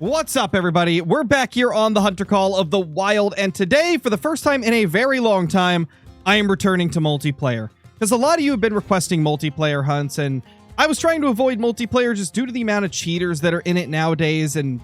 What's up, everybody? We're back here on the Hunter Call of the Wild, and today, for the first time in a very long time, I am returning to multiplayer. Because a lot of you have been requesting multiplayer hunts, and I was trying to avoid multiplayer just due to the amount of cheaters that are in it nowadays, and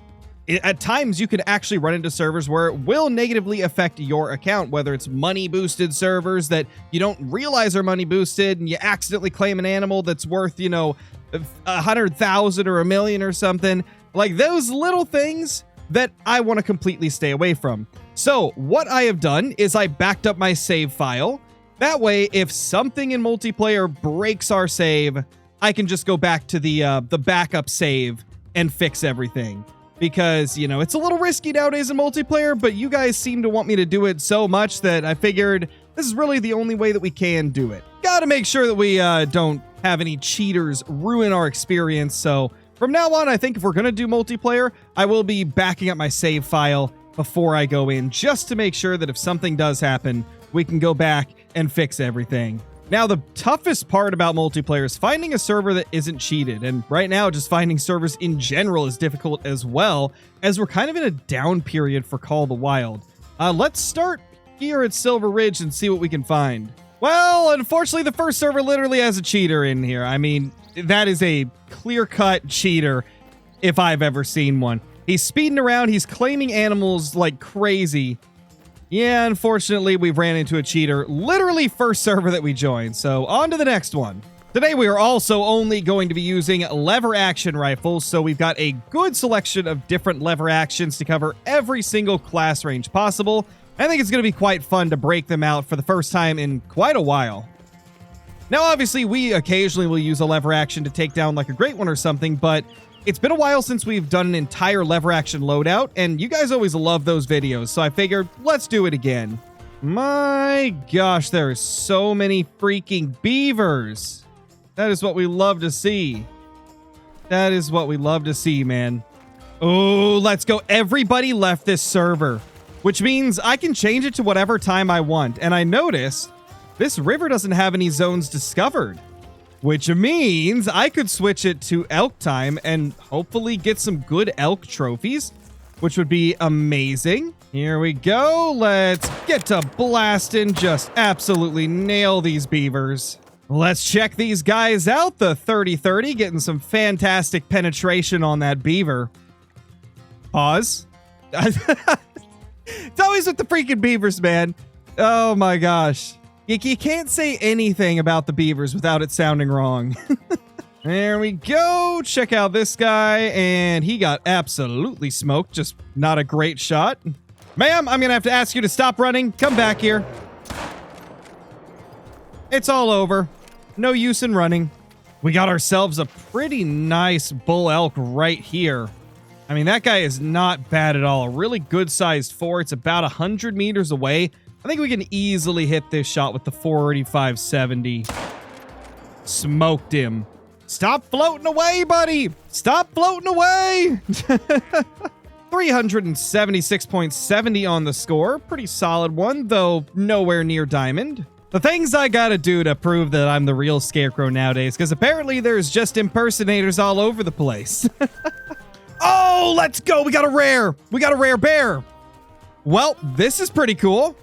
at times you could actually run into servers where it will negatively affect your account, whether it's money-boosted servers that you don't realize are money-boosted, and you accidentally claim an animal that's worth, you know, 100,000 or a million or something. Like those little things that I want to completely stay away from. So what I have done is I backed up my save file. That way, if something in multiplayer breaks our save, I can just go back to the backup save and fix everything. Because, you know, it's a little risky nowadays in multiplayer, but you guys seem to want me to do it so much that I figured this is really the only way that we can do it. Gotta make sure that we don't have any cheaters ruin our experience, so from now on, I think if we're going to do multiplayer, I will be backing up my save file before I go in, just to make sure that if something does happen, we can go back and fix everything. Now, the toughest part about multiplayer is finding a server that isn't cheated, and right now, just finding servers in general is difficult as well, as we're kind of in a down period for Call of the Wild. Let's start here at Silver Ridge and see what we can find. Well, unfortunately, the first server literally has a cheater in here. I mean, that is a clear-cut cheater if I've ever seen one. He's speeding around. He's claiming animals like crazy. Yeah, unfortunately, we've ran into a cheater. Literally first server that we joined. So on to the next one. Today, we are also only going to be using lever action rifles. So we've got a good selection of different lever actions to cover every single class range possible. I think it's going to be quite fun to break them out for the first time in quite a while. Now, obviously, we occasionally will use a lever action to take down like a great one or something, but it's been a while since we've done an entire lever action loadout, and you guys always love those videos, so I figured, let's do it again. My gosh, there are so many freaking beavers. That is what we love to see. That is what we love to see, man. Oh, let's go. Everybody left this server, which means I can change it to whatever time I want, and I noticed this river doesn't have any zones discovered, which means I could switch it to elk time and hopefully get some good elk trophies, which would be amazing. Here we go. Let's get to blasting. Just absolutely nail these beavers. Let's check these guys out. The 30-30 getting some fantastic penetration on that beaver. Pause. It's always with the freaking beavers, man. Oh my gosh. You can't say anything about the beavers without it sounding wrong. There we go. Check out this guy. And he got absolutely smoked. Just not a great shot. Ma'am, I'm going to have to ask you to stop running. Come back here. It's all over. No use in running. We got ourselves a pretty nice bull elk right here. I mean, that guy is not bad at all. A really good sized 4. It's about 100 meters away. I think we can easily hit this shot with the 485-70. Smoked him. Stop floating away, buddy. Stop floating away. 376.70 on the score. Pretty solid one, though nowhere near diamond. The things I gotta do to prove that I'm the real Scarecrow nowadays, because apparently there's just impersonators all over the place. Oh, let's go. We got a rare. We got a rare bear. Well, this is pretty cool.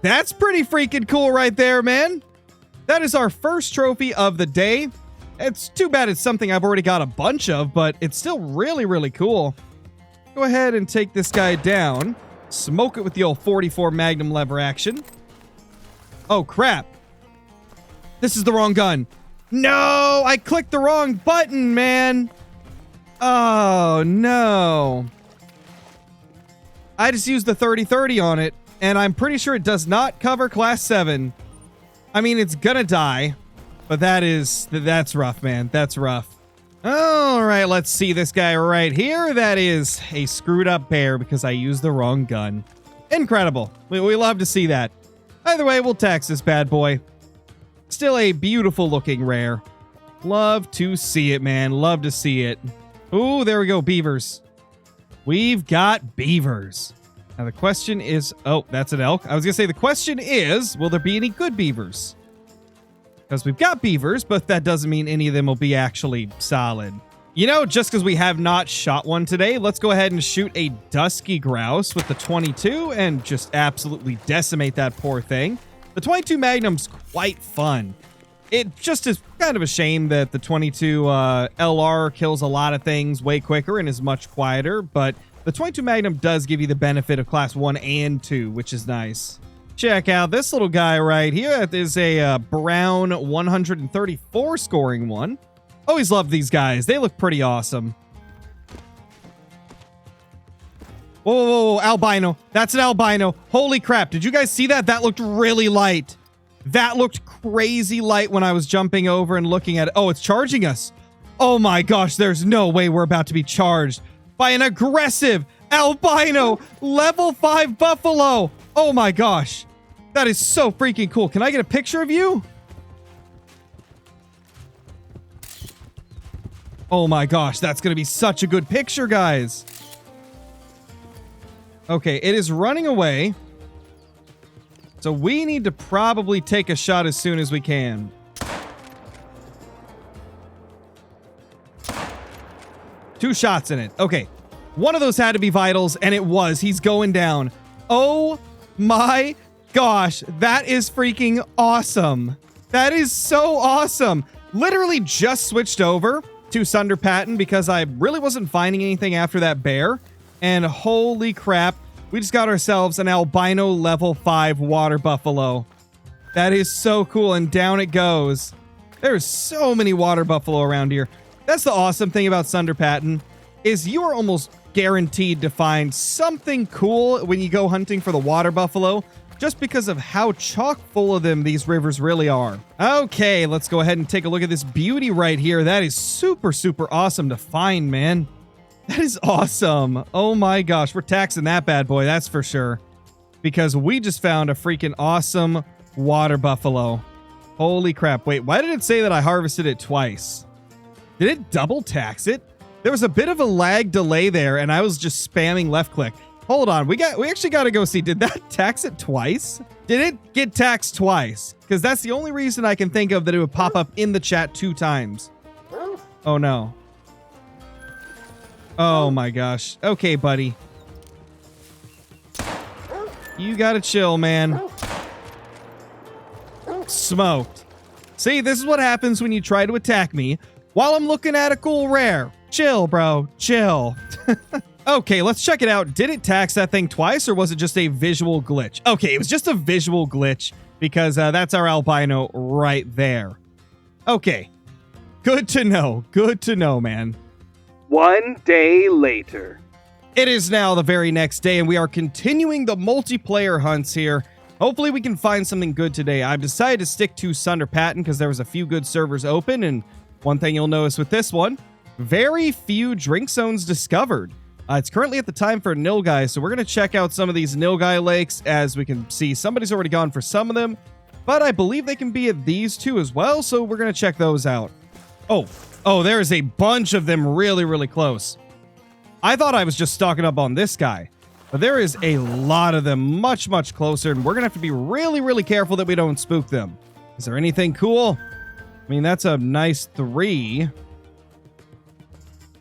That's pretty freaking cool right there, man. That is our first trophy of the day. It's too bad it's something I've already got a bunch of, but it's still really, really cool. Go ahead and take this guy down. Smoke it with the old 44 Magnum lever action. Oh, crap. This is the wrong gun. No, I clicked the wrong button, man. Oh, no. I just used the 30-30 on it. And I'm pretty sure it does not cover class 7. I mean, it's gonna die. But that's rough, man. That's rough. All right, let's see this guy right here. That is a screwed up bear because I used the wrong gun. Incredible. We love to see that. Either way, we'll tax this bad boy. Still a beautiful looking rare. Love to see it, man. Love to see it. Ooh, there we go. Beavers. We've got beavers. Now, the question is... Oh, that's an elk. I was going to say, the question is, will there be any good beavers? Because we've got beavers, but that doesn't mean any of them will be actually solid. You know, just because we have not shot one today, let's go ahead and shoot a dusky grouse with the 22 and just absolutely decimate that poor thing. The 22 Magnum's quite fun. It just is kind of a shame that the 22 LR kills a lot of things way quicker and is much quieter, but the 22 Magnum does give you the benefit of class 1 and 2, which is nice. Check out this little guy right here. That is a brown 134 scoring one. Always love these guys. They look pretty awesome. Whoa, whoa, whoa, albino. That's an albino. Holy crap. Did you guys see that? That looked really light. That looked crazy light when I was jumping over and looking at it. Oh, it's charging us. Oh my gosh, there's no way we're about to be charged by an aggressive albino level 5 buffalo. Oh my gosh. That is so freaking cool. Can I get a picture of you? Oh my gosh, that's going to be such a good picture, guys. Okay, it is running away. So we need to probably take a shot as soon as we can. Two shots in it. Okay. One of those had to be vitals, and it was. He's going down. Oh my gosh. That is freaking awesome. That is so awesome. Literally just switched over to Sunder Patton because I really wasn't finding anything after that bear. And holy crap, we just got ourselves an albino level 5 water buffalo. That is so cool, and down it goes. There's so many water buffalo around here. That's the awesome thing about Sunder Patton, is you are almost guaranteed to find something cool when you go hunting for the water buffalo, just because of how chock full of them these rivers really are. Okay, let's go ahead and take a look at this beauty right here. That is super, super awesome to find, man. That is awesome. Oh my gosh, we're taxing that bad boy, that's for sure. Because we just found a freaking awesome water buffalo. Holy crap. Wait, why did it say that I harvested it twice? Did it double tax it? There was a bit of a lag delay there, and I was just spamming left click. Hold on, we actually got to go see, did that tax it twice? Did it get taxed twice? Because that's the only reason I can think of that it would pop up in the chat 2 times. Oh no. Oh my gosh. Okay, buddy. You gotta chill, man. Smoked. See, this is what happens when you try to attack me while I'm looking at a cool rare. Chill, bro. Chill. Okay, let's check it out. Did it tax that thing twice, or was it just a visual glitch? Okay, it was just a visual glitch because that's our albino right there. Okay. Good to know. Good to know, man. 1 day later. It is now the very next day, and we are continuing the multiplayer hunts here. Hopefully we can find something good today. I've decided to stick to Sunder Patton because there was a few good servers open, and one thing you'll notice with this one, very few drink zones discovered. It's currently at the time for Nilgai, so we're going to check out some of these Nilgai lakes. As we can see, somebody's already gone for some of them, but I believe they can be at these two as well, so we're going to check those out. Oh, there is a bunch of them really, really close. I thought I was just stocking up on this guy, but there is a lot of them much, much closer, and we're going to have to be really, really careful that we don't spook them. Is there anything cool? I mean, that's a nice 3.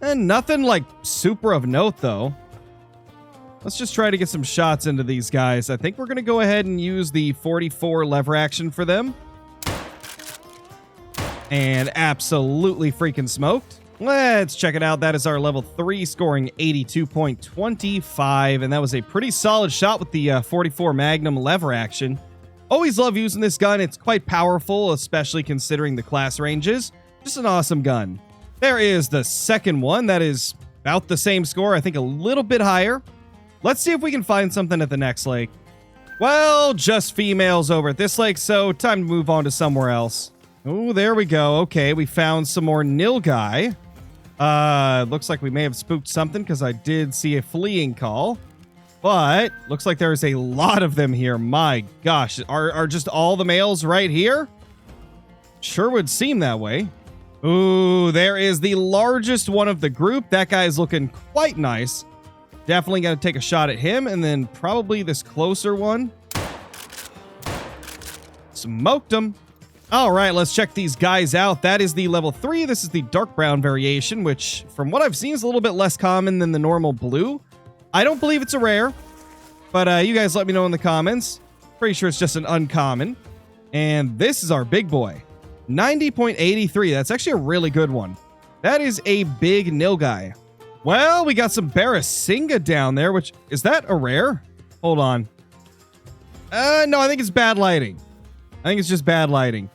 And nothing like super of note, though. Let's just try to get some shots into these guys. I think we're going to go ahead and use the 44 lever action for them. And absolutely freaking smoked. Let's check it out. That is our level 3 scoring 82.25. And that was a pretty solid shot with the 44 Magnum lever action. Always love using this gun. It's quite powerful, especially considering the class ranges. Just an awesome gun. There is the second one. That is about the same score. I think a little bit higher. Let's see if we can find something at the next lake. Well, just females over at this lake, so time to move on to somewhere else. Oh, there we go. Okay, we found some more Nilgai. Looks like we may have spooked something because I did see a fleeing call. But looks like there's a lot of them here. My gosh, are just all the males right here? Sure would seem that way. Ooh, there is the largest one of the group. That guy is looking quite nice. Definitely got to take a shot at him, and then probably this closer one. Smoked him. All right, let's check these guys out. That is the level 3. This is the dark brown variation, which from what I've seen is a little bit less common than the normal blue. I don't believe it's a rare, but you guys let me know in the comments. Pretty sure it's just an uncommon. And this is our big boy. 90.83. That's actually a really good one. That is a big nil guy. Well, we got some Barasinga down there, which is that a rare? Hold on. No, I think it's bad lighting. I think it's just bad lighting.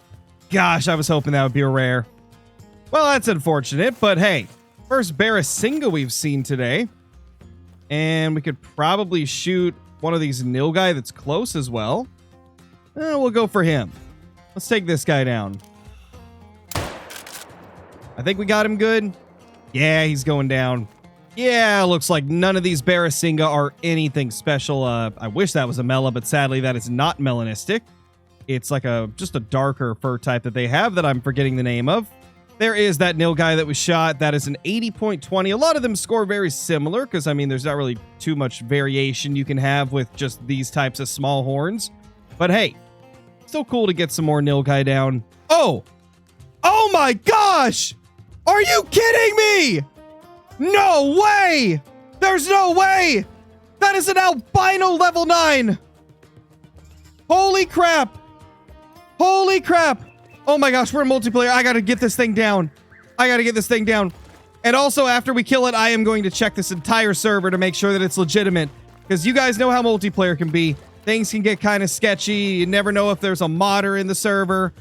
Gosh, I was hoping that would be a rare. Well, that's unfortunate, but hey, first Barasinga we've seen today. And we could probably shoot one of these nil guy that's close as well. We'll go for him. Let's take this guy down. I think we got him good. Yeah, he's going down. Yeah, looks like none of these Barasinga are anything special. I wish that was a Mela, but sadly that is not melanistic. It's like just a darker fur type that they have that I'm forgetting the name of. There is that nil guy that we shot. That is an 80.20. A lot of them score very similar because, I mean, there's not really too much variation you can have with just these types of small horns. But hey, still cool to get some more nil guy down. Oh! Oh my gosh! Are you kidding me? No way! There's no way! That is an albino level 9! Holy crap! Holy crap! Oh my gosh, we're in multiplayer. I gotta get this thing down. I gotta get this thing down. And also, after we kill it, I am going to check this entire server to make sure that it's legitimate. Because you guys know how multiplayer can be. Things can get kind of sketchy. You never know if there's a modder in the server.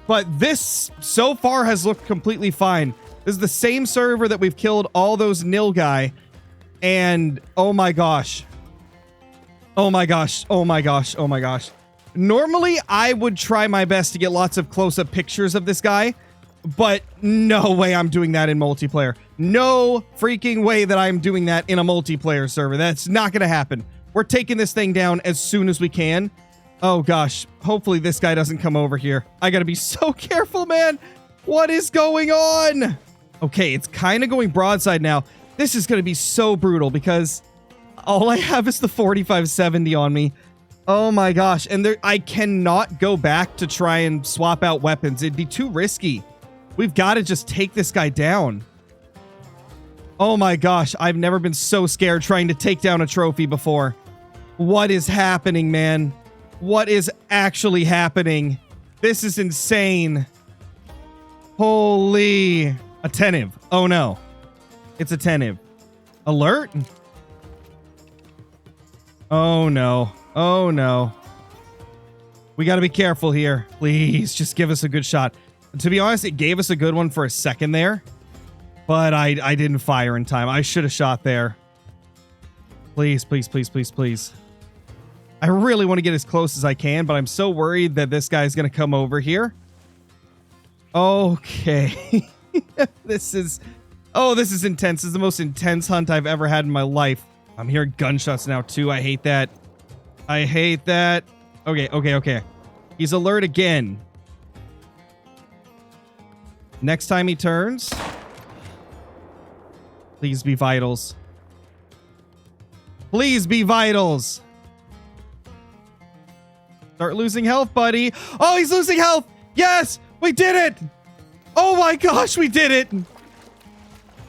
But this, so far, has looked completely fine. This is the same server that we've killed all those nil guy. And, oh my gosh. Oh my gosh. Oh my gosh. Oh my gosh. Normally, I would try my best to get lots of close-up pictures of this guy, but no way I'm doing that in multiplayer. No freaking way that I'm doing that in a multiplayer server. That's not going to happen. We're taking this thing down as soon as we can. Oh gosh, hopefully this guy doesn't come over here. I got to be so careful, man. What is going on? Okay, it's kind of going broadside now. This is going to be so brutal because all I have is the 4570 on me. Oh my gosh, and I cannot go back to try and swap out weapons. It'd be too risky. We've got to just take this guy down. Oh my gosh, I've never been so scared trying to take down a trophy before. What is happening, man? What is actually happening? This is insane. Holy. Attentive. Oh no. It's attentive. Alert? Oh no. Oh no. We got to be careful here. Please, just give us a good shot. To be honest, it gave us a good one for a second there. But I didn't fire in time. I should have shot there. Please, please, please, please, please. I really want to get as close as I can, but I'm so worried that this guy's going to come over here. Okay. This is intense. This is the most intense hunt I've ever had in my life. I'm hearing gunshots now, too. I hate that. I hate that. Okay, okay, okay. He's alert again. Next time he turns. Please be vitals. Please be vitals. Start losing health, buddy. Oh, he's losing health. Yes, we did it. Oh my gosh, we did it.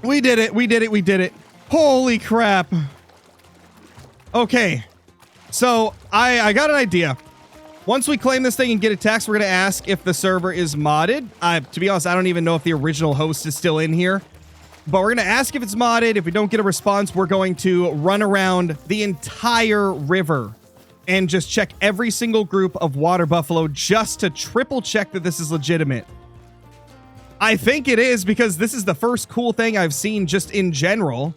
We did it. We did it. We did it. Holy crap. Okay. So I got an idea. Once we claim this thing and get attacks, we're going to ask if the server is modded. To be honest, I don't even know if the original host is still in here. But we're going to ask if it's modded. If we don't get a response, we're going to run around the entire river and just check every single group of water buffalo just to triple check that this is legitimate. I think it is because this is the first cool thing I've seen just in general.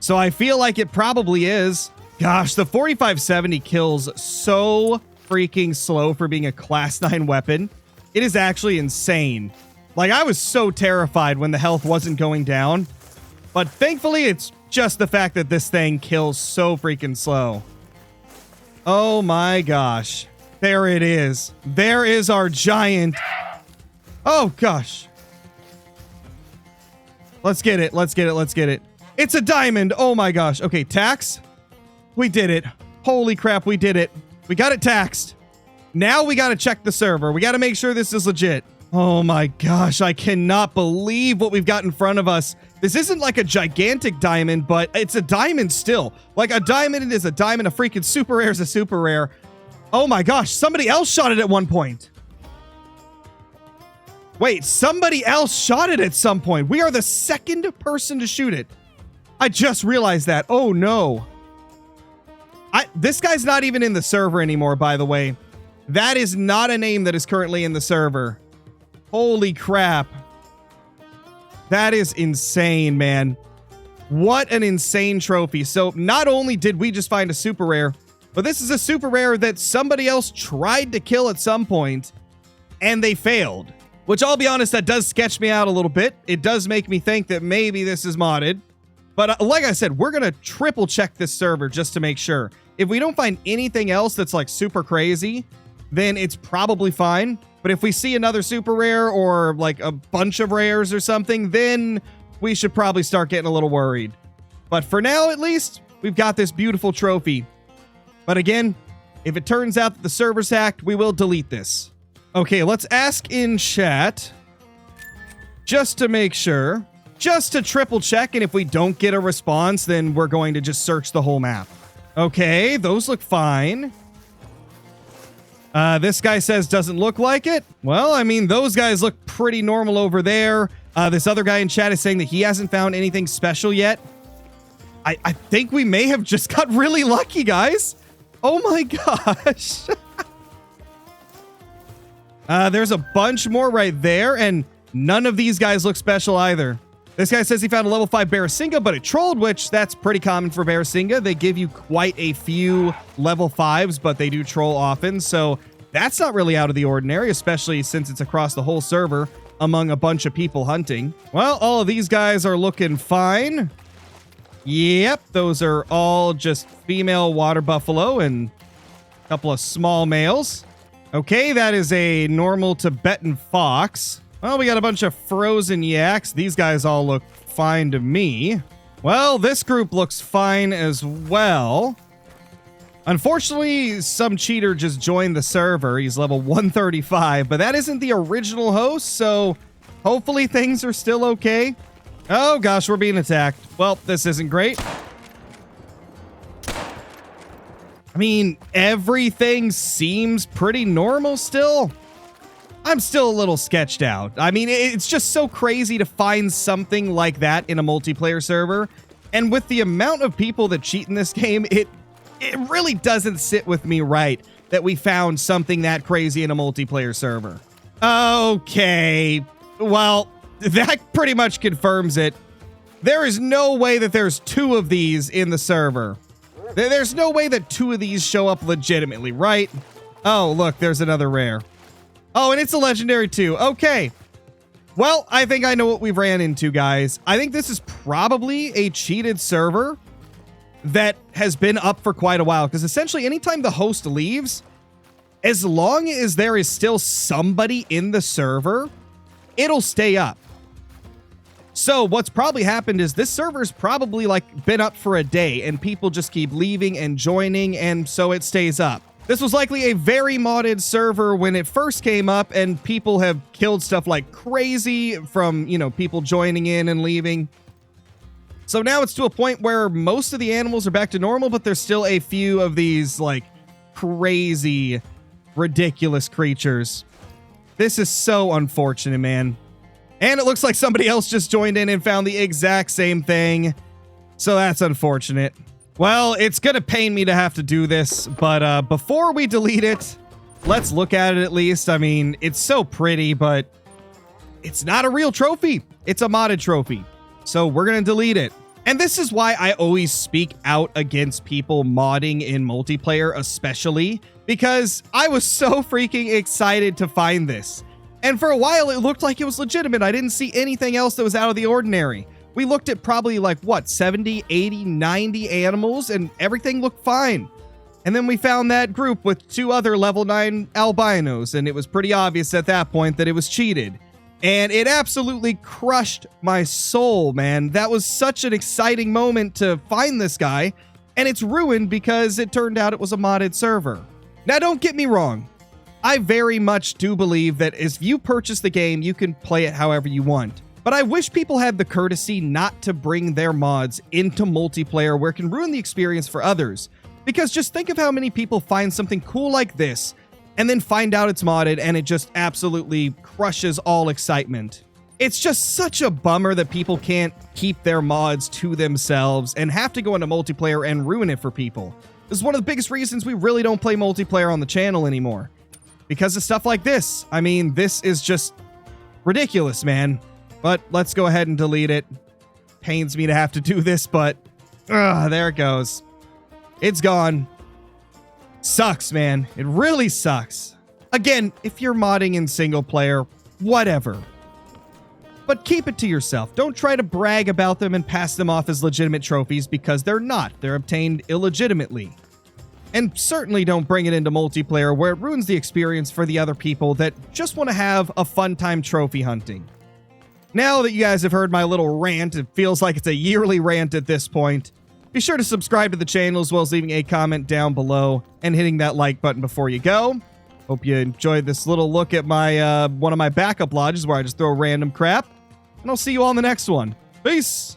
So I feel like it probably is. Gosh, the 4570 kills so freaking slow for being a class 9 weapon. It is actually insane. Like, I was so terrified when the health wasn't going down. But thankfully, it's just the fact that this thing kills so freaking slow. Oh my gosh. There it is. There is our giant. Oh gosh. Let's get it. Let's get it. Let's get it. It's a diamond. Oh my gosh. Okay, tax. We did it. Holy crap, we did it. We got it taxed. Now we got to check the server. We got to make sure this is legit. Oh my gosh, I cannot believe what we've got in front of us. This isn't like a gigantic diamond, but it's a diamond still. Like a diamond is a diamond, a freaking super rare is a super rare. Oh my gosh, somebody else shot it at one point. Wait, somebody else shot it at some point. We are the second person to shoot it. I just realized that. Oh no. This guy's not even in the server anymore, by the way. That is not a name that is currently in the server. Holy crap. That is insane, man. What an insane trophy. So not only did we just find a super rare, but this is a super rare that somebody else tried to kill at some point and they failed. Which I'll be honest, that does sketch me out a little bit. It does make me think that maybe this is modded. But like I said, we're going to triple check this server just to make sure. If we don't find anything else that's like super crazy, then it's probably fine. But if we see another super rare or like a bunch of rares or something, then we should probably start getting a little worried. But for now, at least, we've got this beautiful trophy. But again, if it turns out that the server's hacked, we will delete this. Okay, let's ask in chat just to make sure, just to triple check. And if we don't get a response, then we're going to just search the whole map. Okay, those look fine. This guy says doesn't look like it. Well, I mean, those guys look pretty normal over there. This other guy in chat is saying that he hasn't found anything special yet. I think we may have just got really lucky, guys. Oh my gosh. There's a bunch more right there, and none of these guys look special either. This guy says he found a level 5 Barasinga, but it trolled, which that's pretty common for Barasinga. They give you quite a few level 5s, but they do troll often, so that's not really out of the ordinary, especially since it's across the whole server among a bunch of people hunting. Well, all of these guys are looking fine. Yep, those are all just female water buffalo and a couple of small males. Okay, that is a normal Tibetan fox. Well, we got a bunch of frozen yaks. These guys all look fine to me. Well, this group looks fine as well. Unfortunately, some cheater just joined the server. He's level 135, but that isn't the original host, so hopefully things are still okay. Oh gosh, we're being attacked. Well, this isn't great. I mean, everything seems pretty normal still. I'm still a little sketched out. I mean, it's just so crazy to find something like that in a multiplayer server. And with the amount of people that cheat in this game, it really doesn't sit with me right that we found something that crazy in a multiplayer server. Okay, well, that pretty much confirms it. There is no way that there's 2 of these in the server. There's no way that 2 of these show up legitimately, right? Oh, look, there's another rare. Oh, and it's a legendary too. Okay. Well, I think I know what we've ran into, guys. I think this is probably a cheated server that has been up for quite a while, because essentially anytime the host leaves, as long as there is still somebody in the server, it'll stay up. So what's probably happened is this server's probably like been up for a day and people just keep leaving and joining, and so it stays up. This was likely a very modded server when it first came up, and people have killed stuff like crazy from, you know, people joining in and leaving. So now it's to a point where most of the animals are back to normal, but there's still a few of these like crazy, ridiculous creatures. This is so unfortunate, man. And it looks like somebody else just joined in and found the exact same thing. So that's unfortunate. Well, it's going to pain me to have to do this, but before we delete it, let's look at it at least. I mean, it's so pretty, but it's not a real trophy. It's a modded trophy. So we're going to delete it. And this is why I always speak out against people modding in multiplayer, especially because I was so freaking excited to find this. And for a while, it looked like it was legitimate. I didn't see anything else that was out of the ordinary. We looked at probably like, what, 70, 80, 90 animals, and everything looked fine. And then we found that group with 2 other level 9 albinos, and it was pretty obvious at that point that it was cheated. And it absolutely crushed my soul, man. That was such an exciting moment to find this guy, and it's ruined because it turned out it was a modded server. Now, don't get me wrong. I very much do believe that if you purchase the game, you can play it however you want. But I wish people had the courtesy not to bring their mods into multiplayer where it can ruin the experience for others. Because just think of how many people find something cool like this and then find out it's modded and it just absolutely crushes all excitement. It's just such a bummer that people can't keep their mods to themselves and have to go into multiplayer and ruin it for people. This is one of the biggest reasons we really don't play multiplayer on the channel anymore. Because of stuff like this. I mean, this is just ridiculous, man. But let's go ahead and delete it. Pains me to have to do this, but there it goes. It's gone. Sucks, man. It really sucks. Again, if you're modding in single player, whatever. But keep it to yourself. Don't try to brag about them and pass them off as legitimate trophies because they're not. They're obtained illegitimately. And certainly don't bring it into multiplayer where it ruins the experience for the other people that just want to have a fun time trophy hunting. Now that you guys have heard my little rant, it feels like it's a yearly rant at this point. Be sure to subscribe to the channel as well as leaving a comment down below and hitting that like button before you go. Hope you enjoyed this little look at my one of my backup lodges where I just throw random crap. And I'll see you all in the next one. Peace!